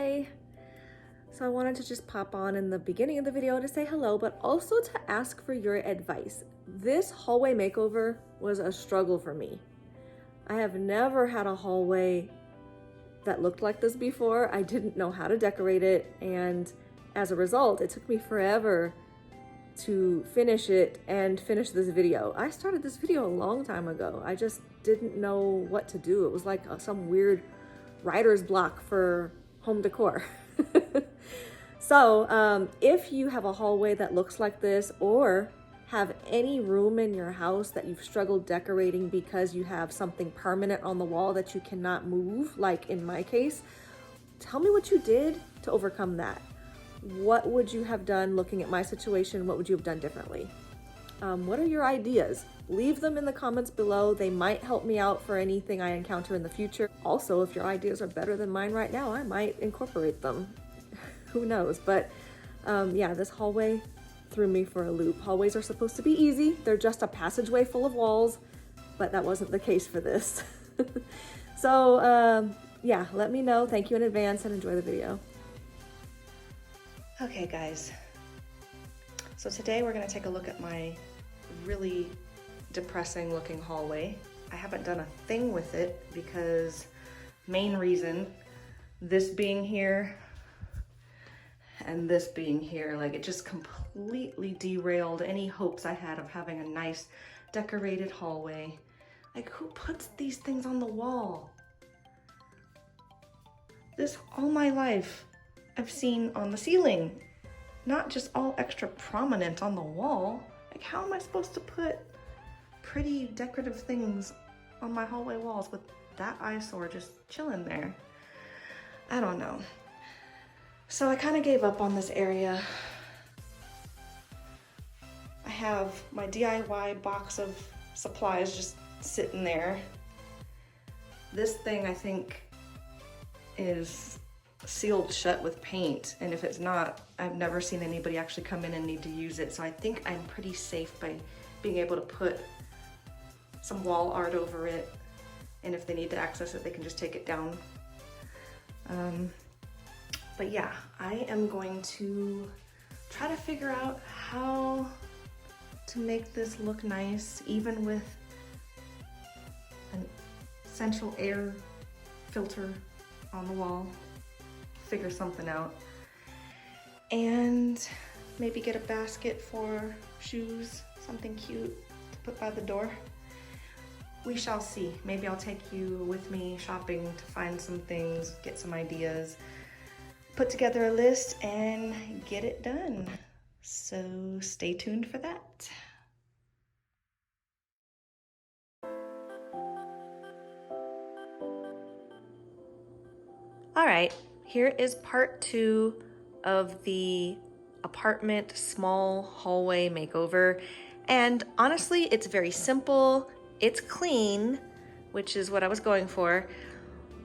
Hi! So I wanted to just pop on in the beginning of the video to say hello, but also to ask for your advice. This hallway makeover was a struggle for me. I have never had a hallway that looked like this before. I didn't know how to decorate it, and as a result, it took me forever to finish it and finish this video. I started this video a long time ago. I just didn't know what to do. It was like some weird writer's block for home decor. So if you have a hallway that looks like this, or have any room in your house that you've struggled decorating because you have something permanent on the wall that you cannot move, like in my case, tell me what you did to overcome that. What would you have done looking at my situation? What would you have done differently? What are your ideas? Leave them in the comments below. They might help me out for anything I encounter in the future. Also, if your ideas are better than mine right now, I might incorporate them. Who knows? But yeah, this hallway threw me for a loop. Hallways are supposed to be easy. They're just a passageway full of walls, but that wasn't the case for this. So yeah, let me know. Thank you in advance and enjoy the video. Okay guys, so today we're going to take a look at my really depressing looking hallway. I haven't done a thing with it because main reason, this being here and this being here, like it just completely derailed any hopes I had of having a nice decorated hallway. Like, who puts these things on the wall? This all my life I've seen on the ceiling, not just all extra prominent on the wall. Like, how am I supposed to put pretty decorative things on my hallway walls with that eyesore just chilling there? I don't know. So I kind of gave up on this area. I have my DIY box of supplies just sitting there. This thing I think is sealed shut with paint, and if it's not, I've never seen anybody actually come in and need to use it, so I think I'm pretty safe by being able to put some wall art over it, and if they need to access it, they can just take it down. But yeah, I am going to try to figure out how to make this look nice, even with an central air filter on the wall. Figure something out, and maybe get a basket for shoes, something cute to put by the door. We shall see. Maybe I'll take you with me shopping to find some things, get some ideas, put together a list, and get it done. So stay tuned for that. All right. Here is part 2 of the apartment small hallway makeover. And honestly, it's very simple. It's clean, which is what I was going for,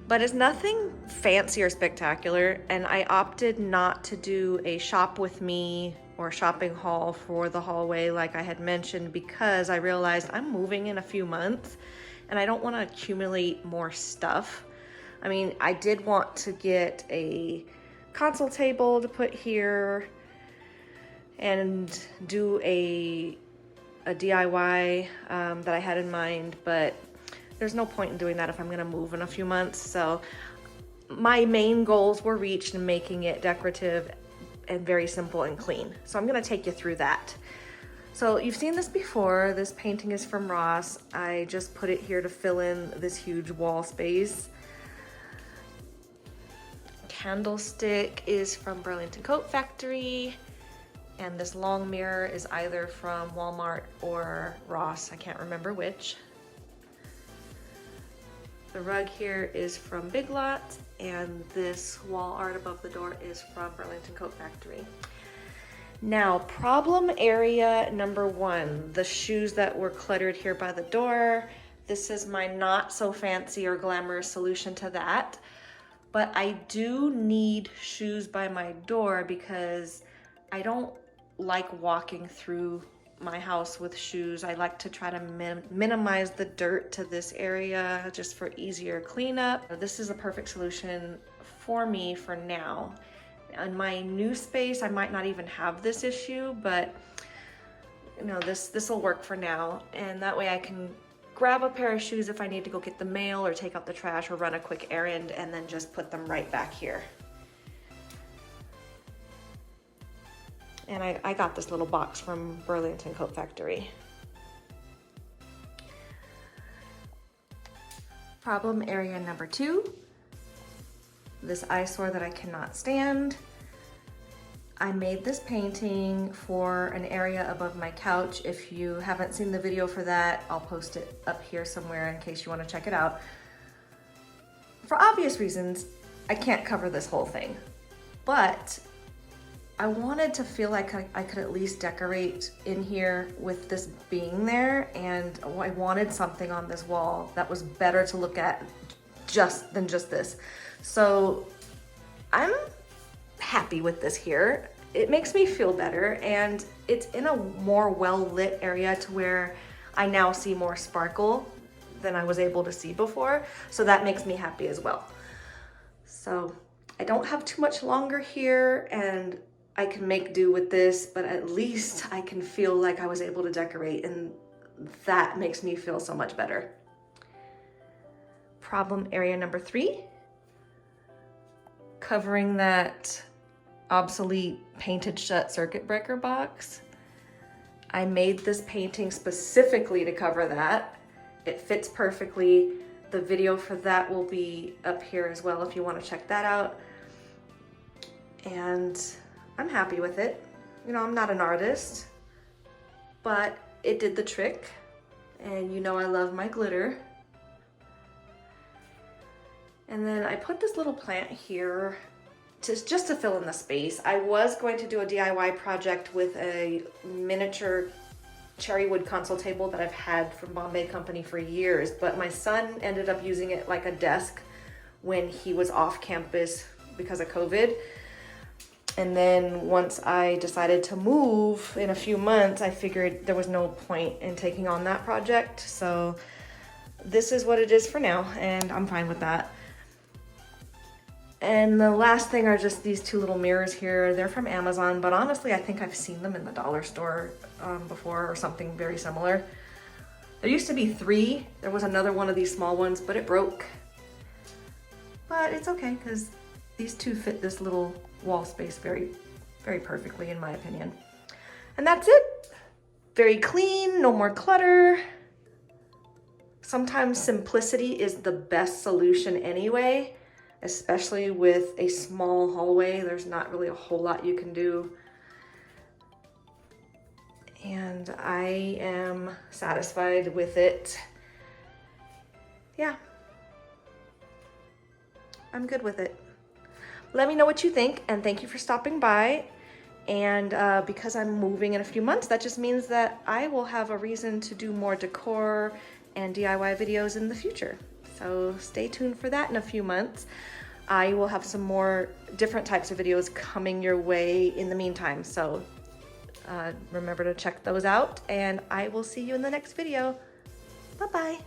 but it's nothing fancy or spectacular. And I opted not to do a shop with me or shopping haul for the hallway like I had mentioned, because I realized I'm moving in a few months and I don't want to accumulate more stuff. I mean, I did want to get a console table to put here and do a DIY that I had in mind, but there's no point in doing that if I'm gonna move in a few months. So my main goals were reached in making it decorative and very simple and clean. So I'm gonna take you through that. So you've seen this before. This painting is from Ross. I just put it here to fill in this huge wall space. Candlestick is from Burlington Coat Factory, and this long mirror is either from Walmart or Ross. I can't remember which. The rug here is from Big Lots, and this wall art above the door is from Burlington Coat Factory. Now, problem area number 1, the shoes that were cluttered here by the door. This is my not so fancy or glamorous solution to that. But I do need shoes by my door because I don't like walking through my house with shoes, I like to try to minimize the dirt to this area just for easier cleanup. This is a perfect solution for me for now. In my new space, I might not even have this issue, but you know, this will work for now. And that way I can grab a pair of shoes if I need to go get the mail or take out the trash or run a quick errand, and then just put them right back here. And I got this little box from Burlington Coat Factory. Problem area number 2, this eyesore that I cannot stand. I made this painting for an area above my couch. If you haven't seen the video for that, I'll post it up here somewhere in case you want to check it out. For obvious reasons, I can't cover this whole thing, but I wanted to feel like I could at least decorate in here with this being there, and I wanted something on this wall that was better to look at than just this. So I'm happy with this here. It makes me feel better, and it's in a more well-lit area to where I now see more sparkle than I was able to see before. So that makes me happy as well. So I don't have too much longer here, and I can make do with this, but at least I can feel like I was able to decorate, and that makes me feel so much better. Problem area number 3, covering that obsolete painted shut circuit breaker box. I made this painting specifically to cover that. It fits perfectly. The video for that will be up here as well if you want to check that out. And I'm happy with it. You know, I'm not an artist, but it did the trick. And you know I love my glitter. And then I put this little plant here just to fill in the space. I was going to do a DIY project with a miniature cherry wood console table that I've had from Bombay Company for years, but my son ended up using it like a desk when he was off campus because of COVID. And then once I decided to move in a few months, I figured there was no point in taking on that project. So this is what it is for now, and I'm fine with that. And the last thing are just these 2 little mirrors here. They're from Amazon, but honestly, I think I've seen them in the dollar store before, or something very similar. There used to be 3. There was another one of these small ones, but it broke. But it's okay, because these 2 fit this little wall space very, very perfectly, in my opinion. And that's it. Very clean, no more clutter. Sometimes simplicity is the best solution anyway. Especially with a small hallway, there's not really a whole lot you can do. And I am satisfied with it. Yeah, I'm good with it. Let me know what you think, and thank you for stopping by. And because I'm moving in a few months, that just means that I will have a reason to do more decor and DIY videos in the future. So stay tuned for that in a few months. I will have some more different types of videos coming your way in the meantime. So remember to check those out, and I will see you in the next video. Bye-bye.